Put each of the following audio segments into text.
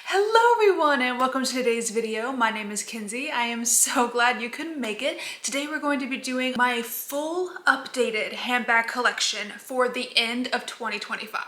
Hello everyone and welcome to today's video. My name is Kenzie. I am so glad you could make it. Today we're going to be doing my full updated handbag collection for the end of 2025.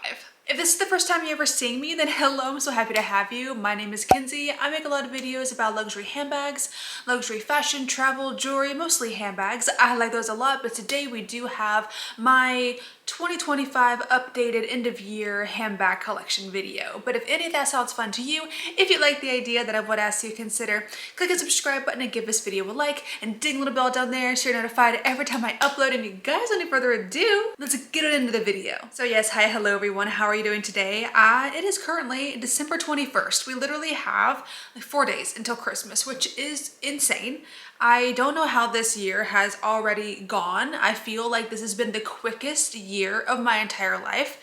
If this is the first time you're ever seeing me, then hello, I'm so happy to have you. My name is Kenzie. I make a lot of videos about luxury handbags, luxury fashion, travel, jewelry, mostly handbags. I like those a lot, but today we do have my 2025 updated end of year handbag collection video. But if any of that sounds fun to you, if you like the idea, then I would ask you to consider click the subscribe button and give this video a like and ding the little bell down there so you're notified every time I upload. And you guys, without any further ado, let's get it into the video. So yes, hi, hello everyone. How are you doing today? It is currently December 21st. We literally have like 4 days until Christmas, which is insane. I don't know how this year has already gone. I feel like this has been the quickest year of my entire life.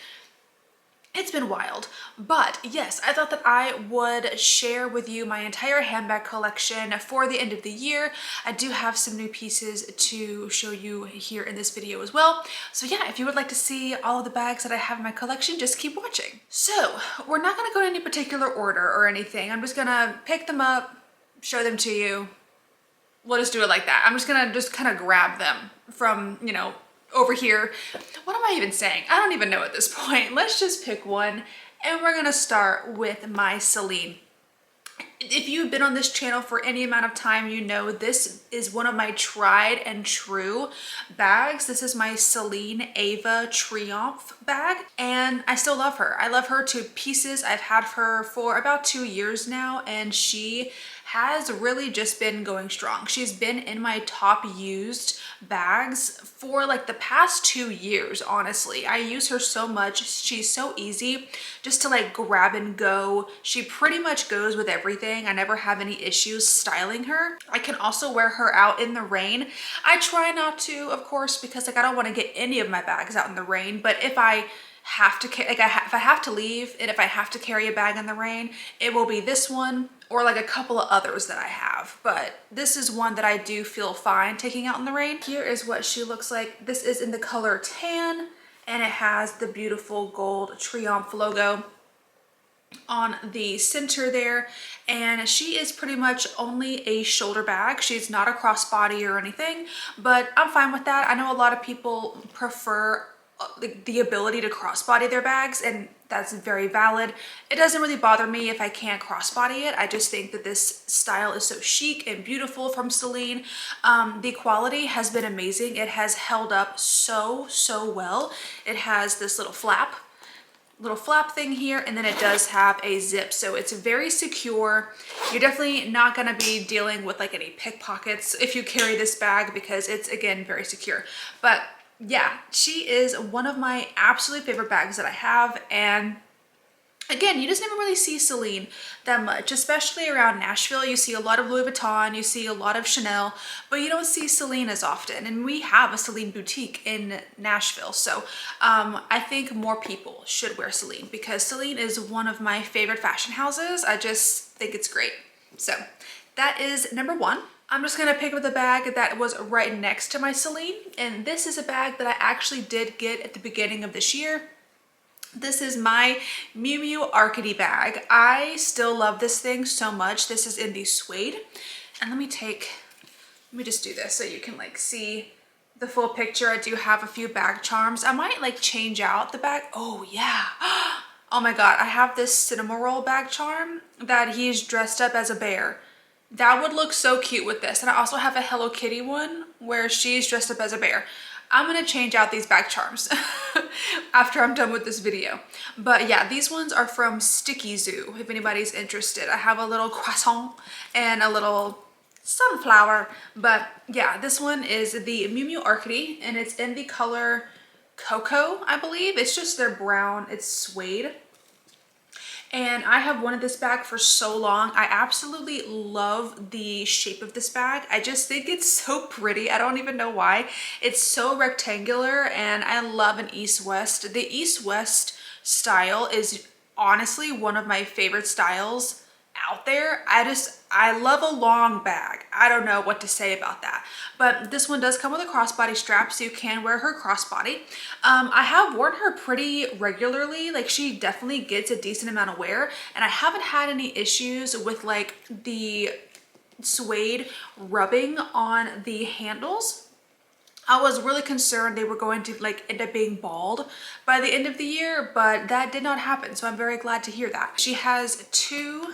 It's been wild, but yes, I thought that I would share with you my entire handbag collection for the end of the year. I do have some new pieces to show you here in this video as well. So yeah, if you would like to see all of the bags that I have in my collection, just keep watching. So we're not gonna go in any particular order or anything. I'm just gonna pick them up, show them to you. We'll just do it like that. I'm just gonna kind of grab them from, over here. What am I even saying? I don't even know at this point. Let's just pick one and we're gonna start with my Celine. If you've been on this channel for any amount of time, you know this is one of my tried and true bags. This is my Celine Ava Triumph bag and I still love her. I love her to pieces. I've had her for about 2 years now and she has really just been going strong. She's been in my top used bags for like the past 2 years, honestly. I use her so much. She's so easy just to like grab and go. She pretty much goes with everything. I never have any issues styling her. I can also wear her out in the rain. I try not to, of course, because like I don't want to get any of my bags out in the rain, but if I have to, if I have to leave and if I have to carry a bag in the rain, it will be this one or like a couple of others that I have. But this is one that I do feel fine taking out in the rain. Here is what she looks like. This is in the color tan and it has the beautiful gold Triumph logo on the center there, and she is pretty much only a shoulder bag. She's not a crossbody or anything, but I'm fine with that. I know a lot of people prefer the ability to crossbody their bags, and that's very valid. It doesn't really bother me if I can't crossbody it. I just think that this style is so chic and beautiful from Celine. The quality has been amazing. It has held up so well. It has this little flap thing here, and then it does have a zip, so it's very secure. You're definitely not going to be dealing with like any pickpockets if you carry this bag because it's, again, very secure. But yeah, she is one of my absolute favorite bags that I have, and again, you just never really see Celine that much, especially around Nashville. You see a lot of Louis Vuitton, you see a lot of Chanel, but you don't see Celine as often. And we have a Celine boutique in Nashville. So I think more people should wear Celine because Celine is one of my favorite fashion houses. I just think it's great. So that is number one. I'm just gonna pick up the bag that was right next to my Celine. And this is a bag that I actually did get at the beginning of this year. This is my Miu Miu Arcadie bag. I still love this thing so much. This is in the suede. And let me just do this so you can like see the full picture. I do have a few bag charms. I might like change out the bag. Oh yeah. Oh my God. I have this cinema roll bag charm that he's dressed up as a bear. That would look so cute with this. And I also have a Hello Kitty one where she's dressed up as a bear. I'm gonna change out these bag charms after I'm done with this video. But yeah, these ones are from Sticky Zoo, if anybody's interested. I have a little croissant and a little sunflower. But yeah, this one is the Miu Miu Arcadie and it's in the color Cocoa, I believe. It's just their brown, it's suede. And I have wanted this bag for so long. I absolutely love the shape of this bag. I just think it's so pretty. I don't even know why. It's so rectangular and I love an east-west. The east-west style is honestly one of my favorite styles out there. I love a long bag. I don't know what to say about that. But this one does come with a crossbody strap, so you can wear her crossbody. I have worn her pretty regularly. Like, she definitely gets a decent amount of wear, and I haven't had any issues with like the suede rubbing on the handles. I was really concerned they were going to like end up being bald by the end of the year, but that did not happen. So I'm very glad to hear that. She has 2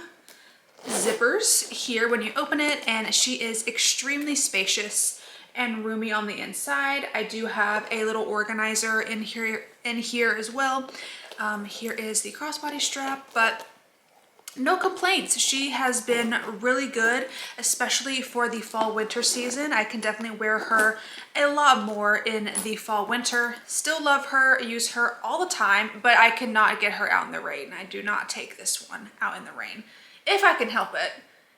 zippers here when you open it, and she is extremely spacious and roomy on the inside. I do have a little organizer in here as well. Here is the crossbody strap, but no complaints. She has been really good, especially for the fall winter season. I can definitely wear her a lot more in the fall winter. Still love her, use her all the time, but I cannot get her out in the rain. I do not take this one out in the rain if I can help it.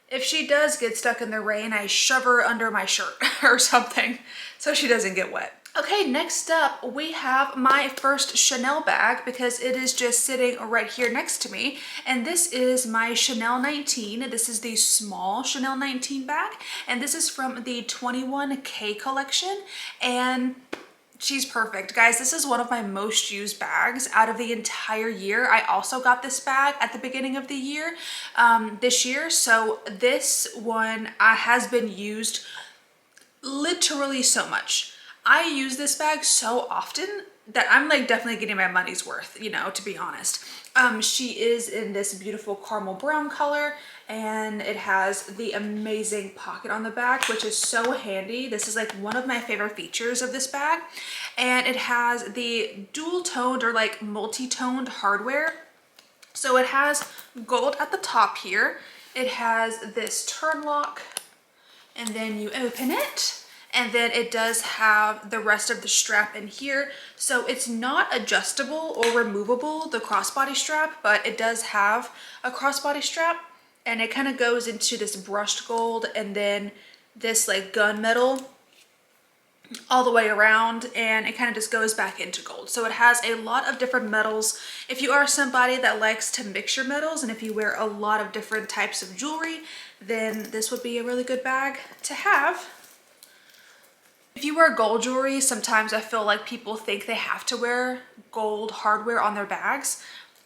If she does get stuck in the rain, I shove her under my shirt or something so she doesn't get wet. Okay, next up we have my first Chanel bag, because it is just sitting right here next to me. And this is my Chanel 19. This is the small Chanel 19 bag. And this is from the 21K collection. And she's perfect. Guys, this is one of my most used bags out of the entire year. I also got this bag at the beginning of the year, this year. So this one has been used literally so much. I use this bag so often that I'm like definitely getting my money's worth, you know, to be honest. She is in this beautiful caramel brown color, and it has the amazing pocket on the back, which is so handy. This is like one of my favorite features of this bag. And it has the dual toned or like multi-toned hardware. So it has gold at the top here. It has this turn lock, and then you open it. And then it does have the rest of the strap in here. So it's not adjustable or removable, the crossbody strap, but it does have a crossbody strap, and it kind of goes into this brushed gold and then this like gunmetal all the way around, and it kind of just goes back into gold. So it has a lot of different metals. If you are somebody that likes to mix your metals, and if you wear a lot of different types of jewelry, then this would be a really good bag to have. If you wear gold jewelry, sometimes I feel like people think they have to wear gold hardware on their bags.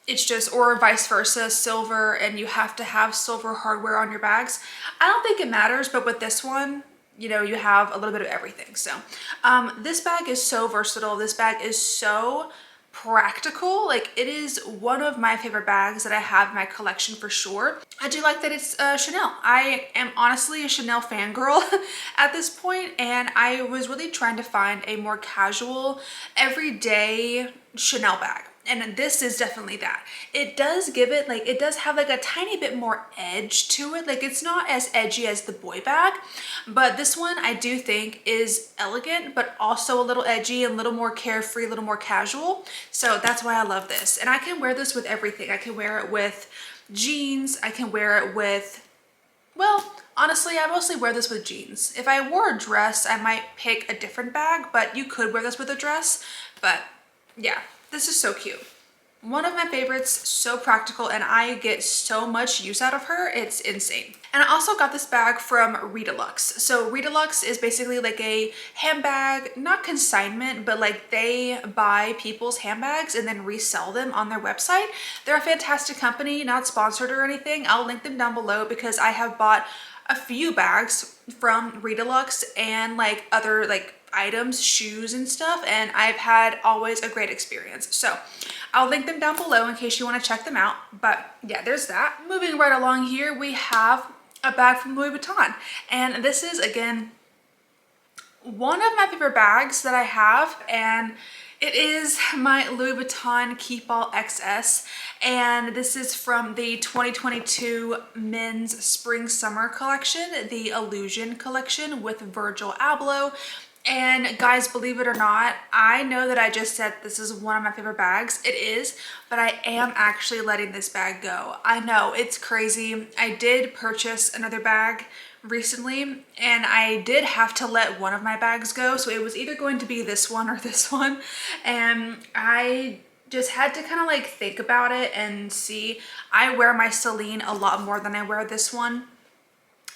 It's just, or vice versa, silver, and you have to have silver hardware on your bags. I don't think it matters, but with this one, you know, you have a little bit of everything. So this bag is so versatile. This bag is so practical. Like, it is one of my favorite bags that I have in my collection for sure. I do like that it's Chanel. I am honestly a Chanel fangirl at this point, and I was really trying to find a more casual, everyday Chanel bag. And this is definitely that. It does give it, like, it does have like a tiny bit more edge to it. Like, it's not as edgy as the boy bag, but this one I do think is elegant, but also a little edgy and a little more carefree, a little more casual. So that's why I love this. And I can wear this with everything. I can wear it with jeans. I can wear it with, well, honestly, I mostly wear this with jeans. If I wore a dress, I might pick a different bag, but you could wear this with a dress. But yeah. This is so cute. One of my favorites, so practical, and I get so much use out of her. It's insane. And I also got this bag from Redilux. So Redilux is basically like a handbag, not consignment, but like they buy people's handbags and then resell them on their website. They're a fantastic company, not sponsored or anything. I'll link them down below because I have bought a few bags from Redilux and like other like items, shoes and stuff, and I've had always a great experience. So I'll link them down below in case you want to check them out. But yeah, there's that. Moving right along here, we have a bag from Louis Vuitton, and this is again one of my favorite bags that I have, and it is my Louis Vuitton Keepall XS, and this is from the 2022 men's spring summer collection, the Illusion collection with Virgil Abloh. And guys, believe it or not, I know that I just said this is one of my favorite bags. It is, but I am actually letting this bag go. I know, it's crazy. I did purchase another bag recently, and I did have to let one of my bags go. So it was either going to be this one or this one. And I just had to kind of like think about it and see. I wear my Celine a lot more than I wear this one.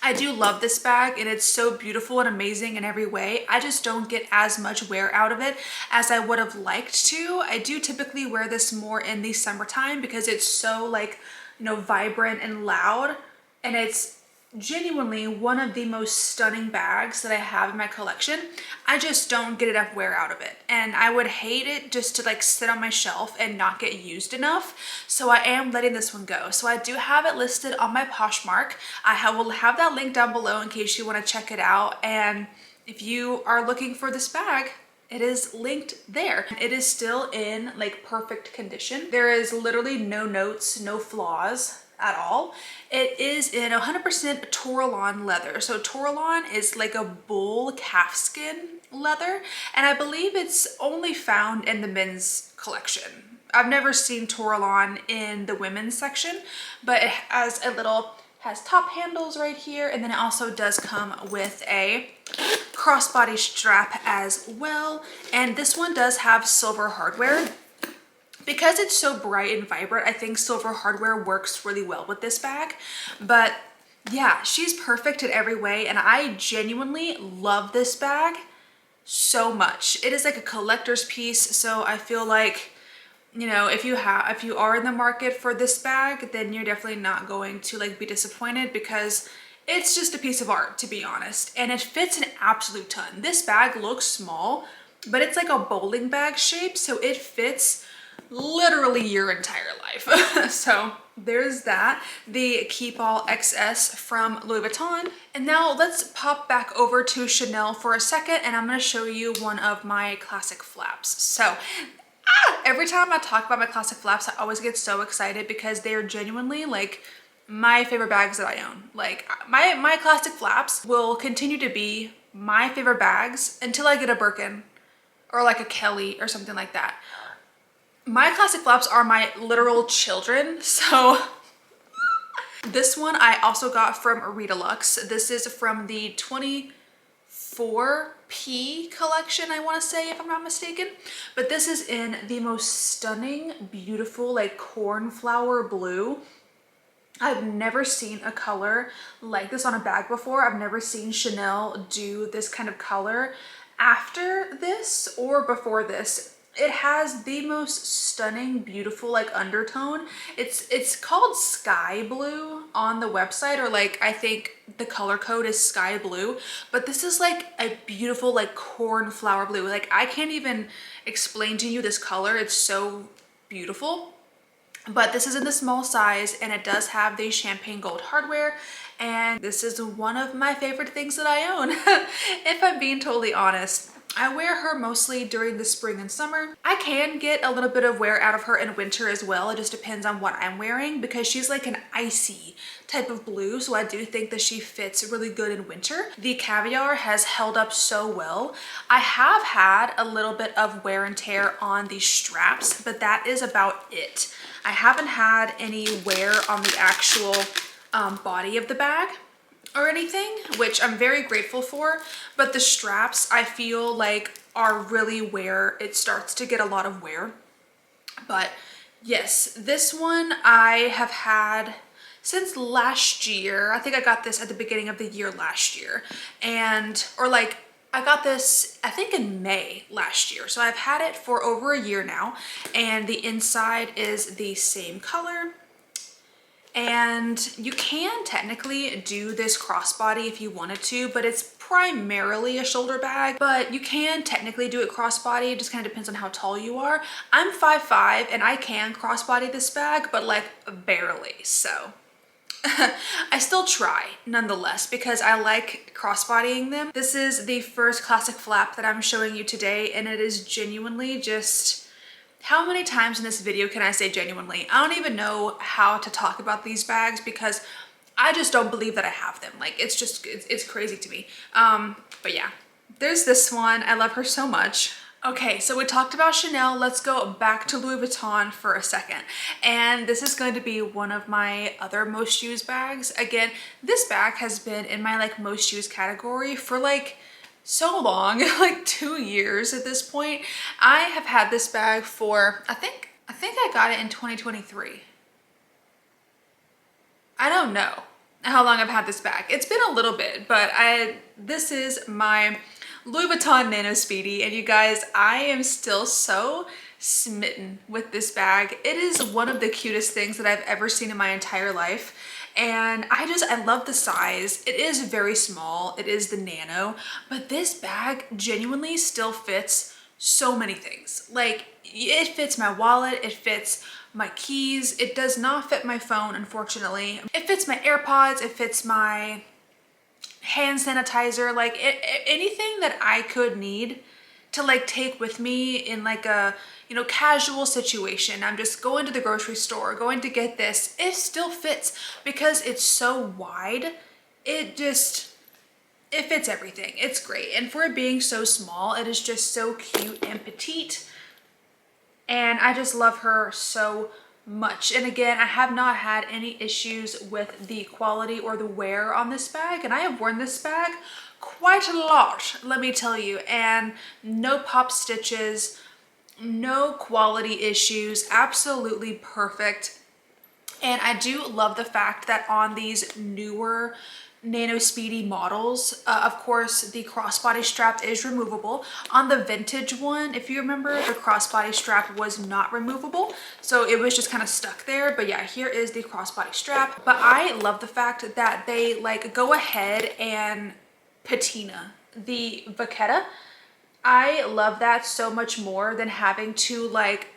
I do love this bag and it's so beautiful and amazing in every way. I just don't get as much wear out of it as I would have liked to. I do typically wear this more in the summertime because it's so like, you know, vibrant and loud, and it's genuinely one of the most stunning bags that I have in my collection. I just don't get enough wear out of it, and I would hate it just to like sit on my shelf and not get used enough. So I am letting this one go. So I do have it listed on my Poshmark. Will have that link down below in case you want to check it out. And if you are looking for this bag, it is linked there. It is still in like perfect condition. There is literally no notes, no flaws at all. It is in 100% Toralon leather. So Toralon is like a bull calfskin leather, and I believe it's only found in the men's collection. I've never seen Toralon in the women's section, but it has top handles right here, and then it also does come with a crossbody strap as well. And this one does have silver hardware. Because it's so bright and vibrant, I think silver hardware works really well with this bag. But yeah, she's perfect in every way, and I genuinely love this bag so much. It is like a collector's piece, so I feel like, you know, if you are in the market for this bag, then you're definitely not going to like be disappointed, because it's just a piece of art, to be honest, and it fits an absolute ton. This bag looks small, but it's like a bowling bag shape, so it fits literally your entire life. So there's that, the Keepall XS from Louis Vuitton. And now let's pop back over to Chanel for a second, and I'm going to show you one of my classic flaps. So every time I talk about my classic flaps, I always get so excited because they are genuinely like my favorite bags that I own. Like my classic flaps will continue to be my favorite bags until I get a Birkin or like a Kelly or something like that. My classic flaps are my literal children. So this one I also got from Redilux. This is from the 24P collection, I want to say, if I'm not mistaken. But this is in the most stunning, beautiful, like cornflower blue. I've never seen a color like this on a bag before. I've never seen Chanel do this kind of color after this or before this. It has the most stunning, beautiful like undertone. It's called sky blue on the website, or like I think the color code is sky blue, but this is like a beautiful like cornflower blue. Like I can't even explain to you this color. It's so beautiful. But this is in the small size, and it does have the champagne gold hardware, and this is one of my favorite things that I own. If I'm being totally honest, I wear her mostly during the spring and summer. I can get a little bit of wear out of her in winter as well. It just depends on what I'm wearing, because she's like an icy type of blue, so I do think that she fits really good in winter. The caviar has held up so well. I have had a little bit of wear and tear on the straps, but that is about it. I haven't had any wear on the actual body of the bag or anything, which I'm very grateful for, but the straps I feel like are really where it starts to get a lot of wear. But yes, this one I have had since last year. I think I got this at the beginning of the year last year, I got this, I think, in May last year. So I've had it for over a year now, and the inside is the same color. And you can technically do this crossbody if you wanted to, but it's primarily a shoulder bag, but you can technically do it crossbody. It just kind of depends on how tall you are. I'm 5'5", and I can crossbody this bag, but like barely, so. I still try nonetheless because I like crossbodying them. This is the first classic flap that I'm showing you today, and it is genuinely just, how many times in this video can I say genuinely? I don't even know how to talk about these bags because I just don't believe that I have them. Like it's crazy to me. But yeah, there's this one. I love her so much. Okay, so we talked about Chanel. Let's go back to Louis Vuitton for a second. And this is going to be one of my other most used bags. Again, this bag has been in my like most used category for like so long, like 2 years at this point. I have had this bag for, I think think I got it in 2023. I don't know how long I've had this bag. It's been a little bit, but this is my Louis Vuitton Nano Speedy, and you guys, I am still so smitten with this bag. It is one of the cutest things that I've ever seen in my entire life. And I love the size. It is very small. It is the Nano, but this bag genuinely still fits so many things. Like, it fits my wallet, it fits my keys. It does not fit my phone, unfortunately. It fits my AirPods, it fits my hand sanitizer, like anything that I could need to like take with me in like a, you know, casual situation. I'm just going to the grocery store, going to get this. It still fits because it's so wide. It fits everything. It's great. And for it being so small, it is just so cute and petite. And I just love her so much. And again, I have not had any issues with the quality or the wear on this bag. And I have worn this bag quite a lot, let me tell you. And no pop stitches, no quality issues, absolutely perfect. And I do love the fact that on these newer Nano Speedy models, of course, the crossbody strap is removable. On the vintage one, if you remember, the crossbody strap was not removable, so it was just kind of stuck there. But yeah, here is the crossbody strap. But I love the fact that they like go ahead and patina the vachetta. I love that so much more than having to like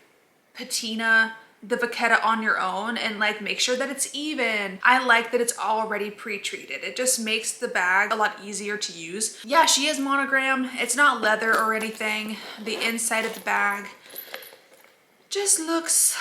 patina the vachetta on your own and like make sure that it's even. I like that it's already pre-treated. It just makes the bag a lot easier to use. Yeah, she is monogram. It's not leather or anything. The inside of the bag just looks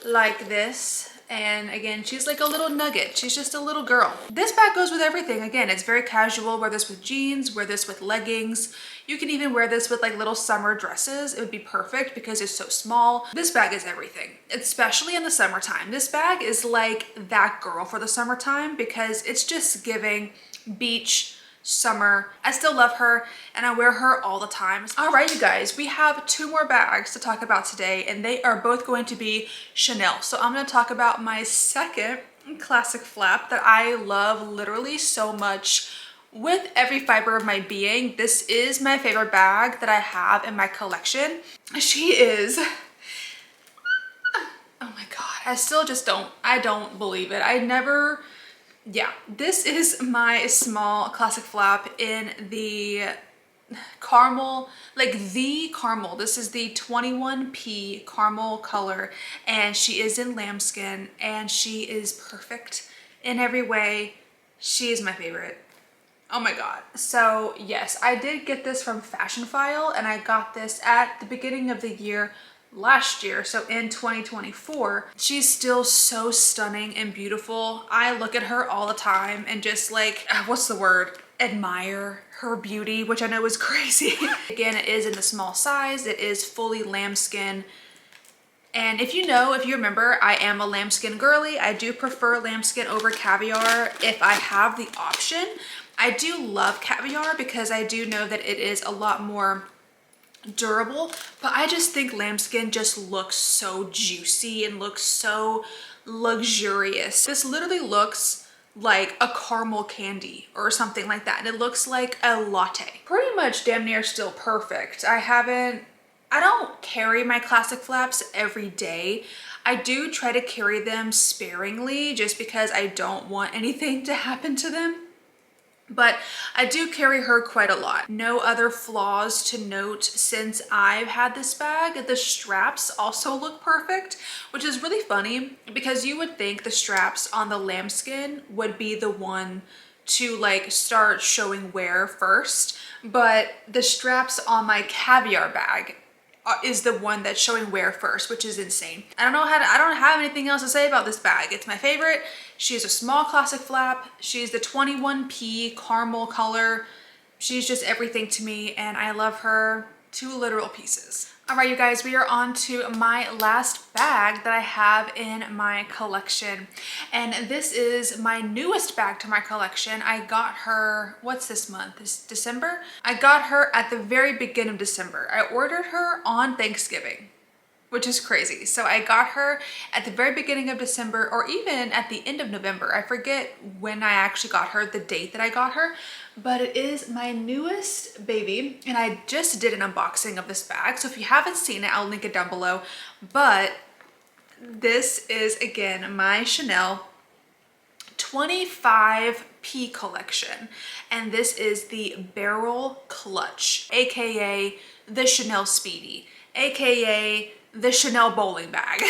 like this. And again, she's like a little nugget. She's just a little girl. This bag goes with everything. Again, it's very casual. Wear this with jeans, wear this with leggings. You can even wear this with like little summer dresses. It would be perfect because it's so small. This bag is everything, especially in the summertime. This bag is like that girl for the summertime because it's just giving beach, summer. I still love her and I wear her all the time. All right, you guys, we have two more bags to talk about today, and they are both going to be Chanel. So I'm going to talk about my second classic flap that I love literally so much with every fiber of my being. This is my favorite bag that I have in my collection. She is, oh my God, I still just I don't believe it. Yeah, this is my small classic flap in the caramel, like the caramel. This is the 21P caramel color, and she is in lambskin, and she is perfect in every way. She is my favorite. Oh my God. So yes, I did get this from Fashion File, and I got this at the beginning of the year last year, so in 2024. She's still so stunning and beautiful. I look at her all the time and just like, what's the word? Admire her beauty, which I know is crazy. Again, it is in the small size. It is fully lambskin. And if you remember, I am a lambskin girly. I do prefer lambskin over caviar if I have the option. I do love caviar because I do know that it is a lot more durable, but I just think lambskin just looks so juicy and looks so luxurious. This literally looks like a caramel candy or something like that, and it looks like a latte. Pretty much damn near still perfect. I don't carry my classic flaps every day. I do try to carry them sparingly just because I don't want anything to happen to them. But I do carry her quite a lot. No other flaws to note since I've had this bag. The straps also look perfect, which is really funny because you would think the straps on the lambskin would be the one to like start showing wear first, but the straps on my caviar bag is the one that's showing wear first, which is insane. I don't have anything else to say about this bag. It's my favorite. She's a small classic flap. She's the 21P caramel color. She's just everything to me, and I love her to literal pieces. All right, you guys, we are on to my last bag that I have in my collection. And this is my newest bag to my collection. I got her, what's this month? This December? I got her at the very beginning of December. I ordered her on Thanksgiving, which is crazy. So I got her at the very beginning of December, or even at the end of November. I forget when I actually got her, the date that I got her, but it is my newest baby. And I just did an unboxing of this bag. So if you haven't seen it, I'll link it down below. But this is, again, my Chanel 25P collection. And this is the Barrel Clutch, AKA the Chanel Speedy, AKA the Chanel bowling bag.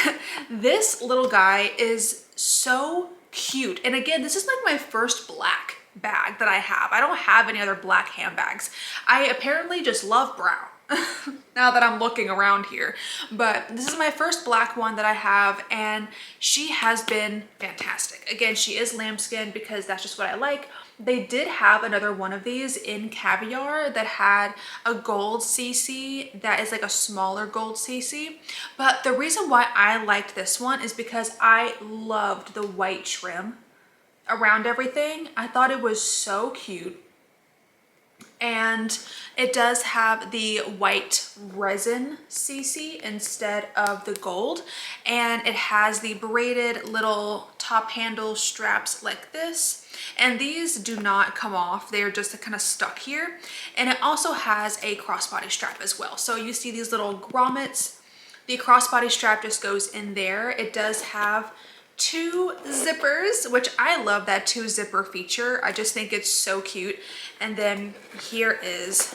This little guy is so cute. And again, this is like my first black bag that I have. I don't have any other black handbags. I apparently just love brown. Now that I'm looking around here, but this is my first black one that I have, and she has been fantastic. Again, she is lambskin because that's just what I like. They did have another one of these in caviar that had a gold CC that is like a smaller gold CC, but the reason why I liked this one is because I loved the white trim around everything. I thought it was so cute. And it does have the white resin CC instead of the gold. And it has the braided little top handle straps like this. And these do not come off. They're just kind of stuck here. And it also has a crossbody strap as well. So you see these little grommets. The crossbody strap just goes in there. It does have 2 zippers, which I love that 2 zipper feature. I just think it's so cute. And then here is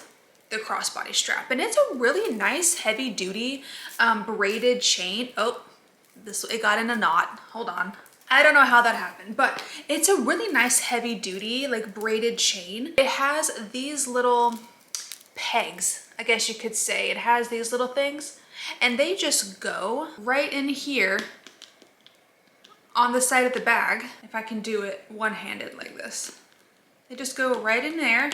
the crossbody strap, and it's a really nice heavy duty braided chain. Oh, it got in a knot. Hold on. I don't know how that happened, but it's a really nice heavy duty like braided chain. It has these little pegs, I guess you could say. It has these little things, and they just go right in here on the side of the bag. If I can do it one-handed like this, they just go right in there,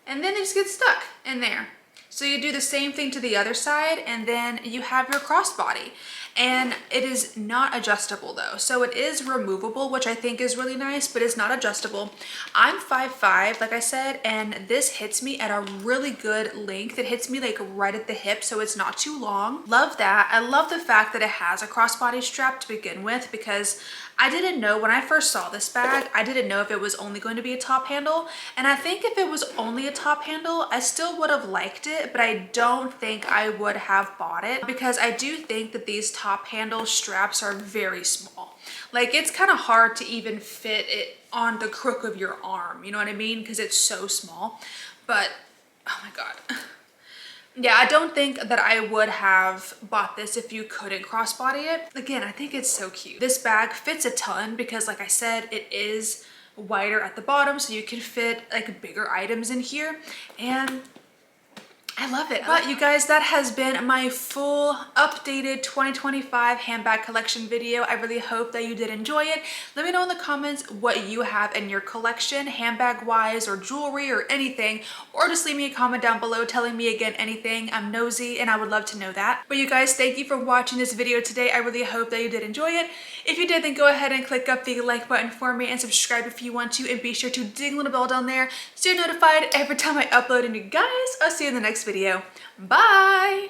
and then they just get stuck in there. So you do the same thing to the other side, and then you have your crossbody. And it is not adjustable though. So it is removable, which I think is really nice, but it's not adjustable. I'm 5'5", like I said, and this hits me at a really good length. It hits me like right at the hip, so it's not too long. Love that. I love the fact that it has a crossbody strap to begin with, because I didn't know when I first saw this bag, I didn't know if it was only going to be a top handle. And I think if it was only a top handle, I still would have liked it, but I don't think I would have bought it, because I do think that these top handle straps are very small. Like, it's kind of hard to even fit it on the crook of your arm, you know what I mean? Because it's so small. But oh my God. Yeah, I don't think that I would have bought this if you couldn't crossbody it. Again, I think it's so cute. This bag fits a ton because, like I said, it is wider at the bottom, so you can fit like bigger items in here, and I love it. But you guys, that has been my full updated 2025 handbag collection video. I really hope that you did enjoy it. Let me know in the comments what you have in your collection, handbag wise or jewelry or anything, or just leave me a comment down below telling me again anything. I'm nosy and I would love to know that. But you guys, thank you for watching this video today. I really hope that you did enjoy it. If you did, then go ahead and click up the like button for me and subscribe if you want to, and be sure to ding the little bell down there so you're notified every time I upload. And you guys, I'll see you in the next video. Bye!